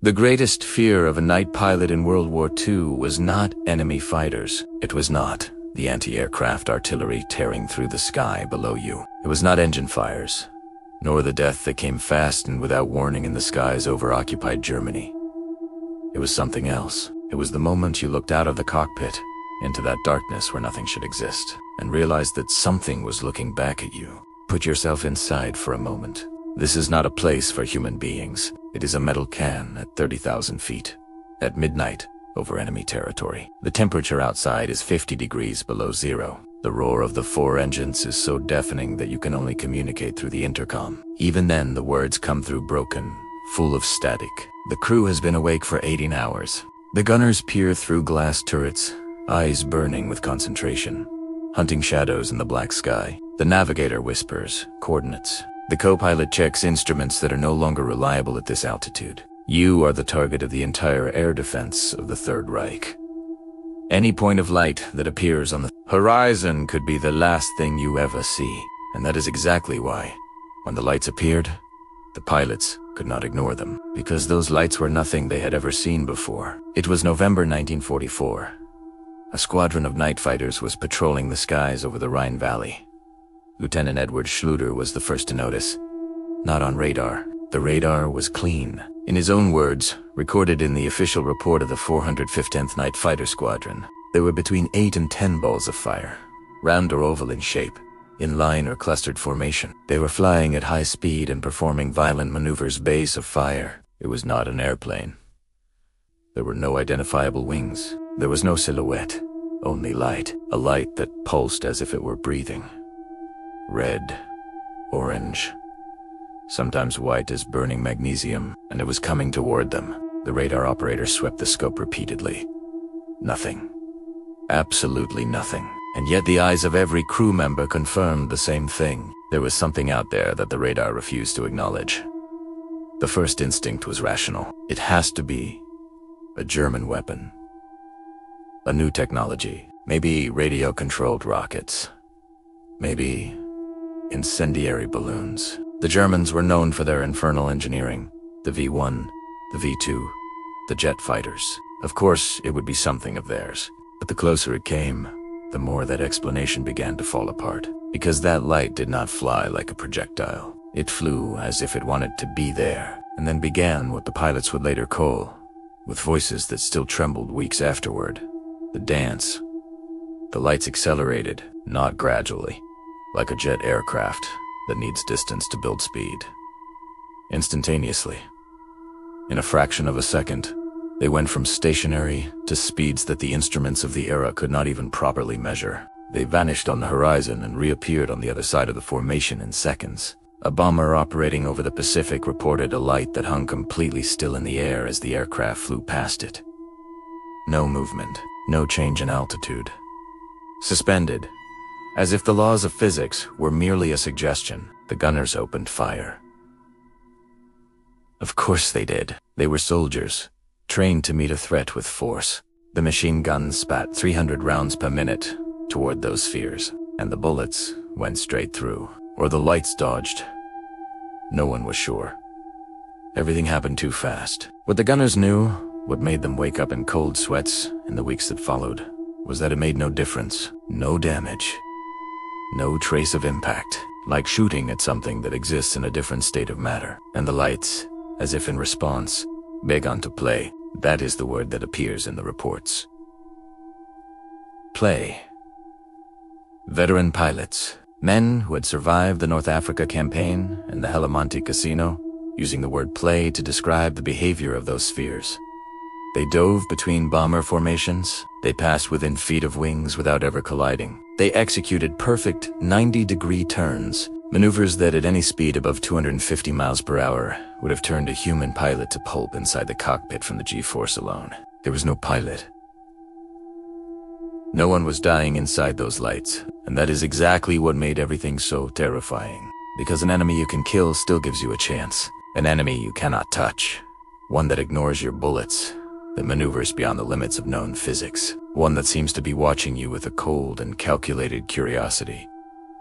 The greatest fear of a night pilot in World War II was not enemy fighters. It was not the anti-aircraft artillery tearing through the sky below you. It was not engine fires, nor the death that came fast and without warning in the skies over occupied Germany. It was something else. It was the moment you looked out of the cockpit into that darkness where nothing should exist and realized that something was looking back at you. Put yourself inside for a moment. This is not a place for human beings. It is a metal can at 30,000 feet. At midnight, over enemy territory. The temperature outside is 50 degrees below zero. The roar of the 4 engines is so deafening that you can only communicate through the intercom. Even then, the words come through broken, full of static. The crew has been awake for 18 hours. The gunners peer through glass turrets, eyes burning with concentration, hunting shadows in the black sky. The navigator whispers coordinates. The co-pilot checks instruments that are no longer reliable at this altitude. You are the target of the entire air defense of the Third Reich. Any point of light that appears on the horizon could be the last thing you ever see. And that is exactly why, when the lights appeared, the pilots could not ignore them, because those lights were nothing they had ever seen before. It was November 1944. A squadron of night fighters was patrolling the skies over the Rhine Valley. Lieutenant Edward Schluter was the first to notice. Not on radar. The radar was clean. In his own words, recorded in the official report of the 415th Night Fighter Squadron, there were between 8 and 10 balls of fire, round or oval in shape, in line or clustered formation. They were flying at high speed and performing violent maneuvers base of fire. It was not an airplane. There were no identifiable wings. There was no silhouette, only light, a light that pulsed as if it were breathing. Red, orange, sometimes white as burning magnesium, and it was coming toward them. The radar operator swept the scope repeatedly. Nothing. Absolutely nothing. And yet the eyes of every crew member confirmed the same thing. There was something out there that the radar refused to acknowledge. The first instinct was rational. It has to be a German weapon. A new technology. Maybe radio-controlled rockets. Maybe incendiary balloons. The Germans were known for their infernal engineering. The V-1, the V-2, the jet fighters. Of course, it would be something of theirs. But the closer it came, the more that explanation began to fall apart. Because that light did not fly like a projectile. It flew as if it wanted to be there, and then began what the pilots would later call, with voices that still trembled weeks afterward, the dance. The lights accelerated, not gradually, like a jet aircraft that needs distance to build speed. Instantaneously, in a fraction of a second, they went from stationary to speeds that the instruments of the era could not even properly measure. They vanished on the horizon and reappeared on the other side of the formation in seconds. A bomber operating over the Pacific reported a light that hung completely still in the air as the aircraft flew past it. No movement, no change in altitude. Suspended, as if the laws of physics were merely a suggestion, the gunners opened fire. Of course they did. They were soldiers, trained to meet a threat with force. The machine guns spat 300 rounds per minute toward those spheres, and the bullets went straight through, or the lights dodged. No one was sure. Everything happened too fast. What the gunners knew, what made them wake up in cold sweats in the weeks that followed, was that it made no difference, no damage. No trace of impact, like shooting at something that exists in a different state of matter. And the lights, as if in response, began to play. That is the word that appears in the reports. Play. Veteran pilots, men who had survived the North Africa campaign and the Helamonte Casino, using the word play to describe the behavior of those spheres. They dove between bomber formations. They passed within feet of wings without ever colliding. They executed perfect 90-degree turns, maneuvers that at any speed above 250 miles per hour would have turned a human pilot to pulp inside the cockpit from the G-force alone. There was no pilot. No one was dying inside those lights, and that is exactly what made everything so terrifying. Because an enemy you can kill still gives you a chance. An enemy you cannot touch. One that ignores your bullets, that maneuvers beyond the limits of known physics. One that seems to be watching you with a cold and calculated curiosity.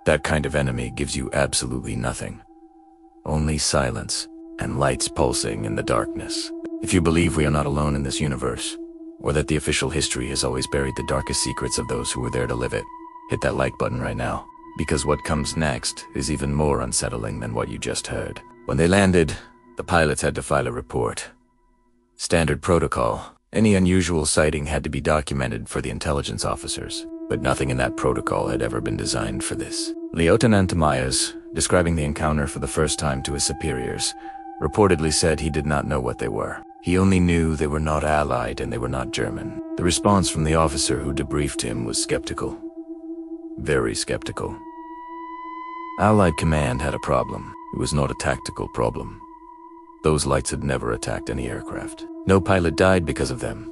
That kind of enemy gives you absolutely nothing. Only silence and lights pulsing in the darkness. If you believe we are not alone in this universe, or that the official history has always buried the darkest secrets of those who were there to live it, hit that like button right now. Because what comes next is even more unsettling than what you just heard. When they landed, the pilots had to file a report. Standard protocol. Any unusual sighting had to be documented for the intelligence officers, but nothing in that protocol had ever been designed for this. Lieutenant Myers, describing the encounter for the first time to his superiors, reportedly said he did not know what they were. He only knew they were not Allied and they were not German. The response from the officer who debriefed him was skeptical. Very skeptical. Allied command had a problem. It was not a tactical problem. Those lights had never attacked any aircraft. No pilot died because of them.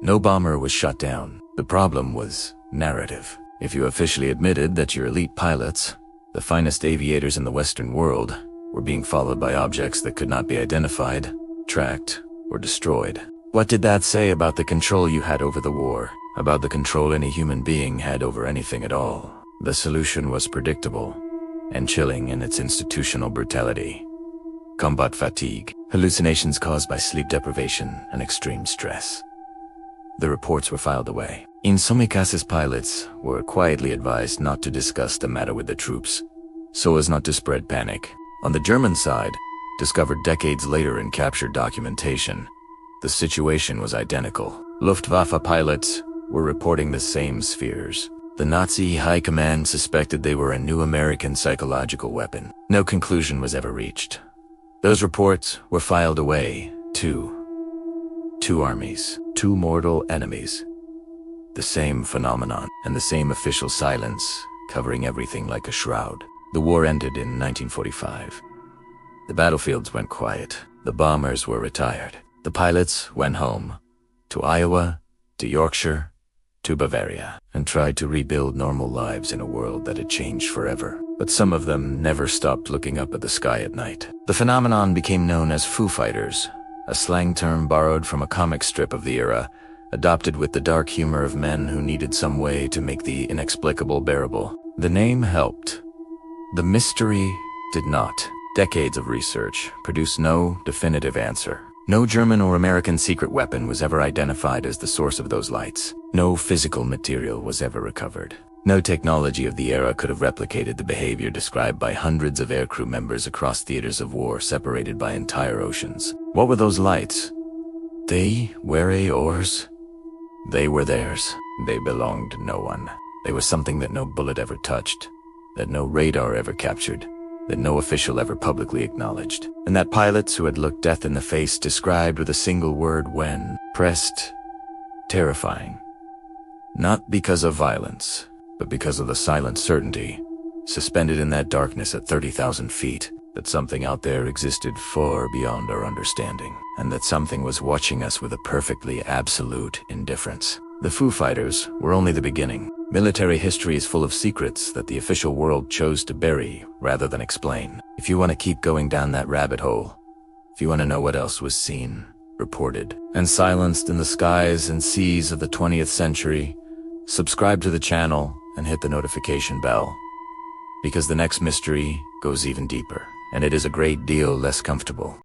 No bomber was shot down. The problem was narrative. If you officially admitted that your elite pilots, the finest aviators in the Western world, were being followed by objects that could not be identified, tracked, or destroyed, what did that say about the control you had over the war? About the control any human being had over anything at all? The solution was predictable and chilling in its institutional brutality. Combat fatigue, hallucinations caused by sleep deprivation and extreme stress. The reports were filed away. In some cases, pilots were quietly advised not to discuss the matter with the troops, so as not to spread panic. On the German side, discovered decades later in captured documentation, the situation was identical. Luftwaffe pilots were reporting the same spheres. The Nazi high command suspected they were a new American psychological weapon. No conclusion was ever reached. Those reports were filed away, too. Two armies, two mortal enemies. The same phenomenon, and the same official silence, covering everything like a shroud. The war ended in 1945. The battlefields went quiet. The bombers were retired. The pilots went home. To Iowa, to Yorkshire, to Bavaria, and tried to rebuild normal lives in a world that had changed forever. But some of them never stopped looking up at the sky at night. The phenomenon became known as Foo Fighters, a slang term borrowed from a comic strip of the era, adopted with the dark humor of men who needed some way to make the inexplicable bearable. The name helped. The mystery did not. Decades of research produced no definitive answer. No German or American secret weapon was ever identified as the source of those lights. No physical material was ever recovered. No technology of the era could have replicated the behavior described by hundreds of aircrew members across theaters of war separated by entire oceans. What were those lights? They were ours. They were theirs. They belonged to no one. They were something that no bullet ever touched, that no radar ever captured, that no official ever publicly acknowledged, and that pilots who had looked death in the face described with a single word when pressed: terrifying. Not because of violence, but because of the silent certainty, suspended in that darkness at 30,000 feet, that something out there existed far beyond our understanding, and that something was watching us with a perfectly absolute indifference. The Foo Fighters were only the beginning. Military history is full of secrets that the official world chose to bury rather than explain. If you want to keep going down that rabbit hole, if you want to know what else was seen, reported, and silenced in the skies and seas of the 20th century, subscribe to the channel and hit the notification bell. Because the next mystery goes even deeper, and it is a great deal less comfortable.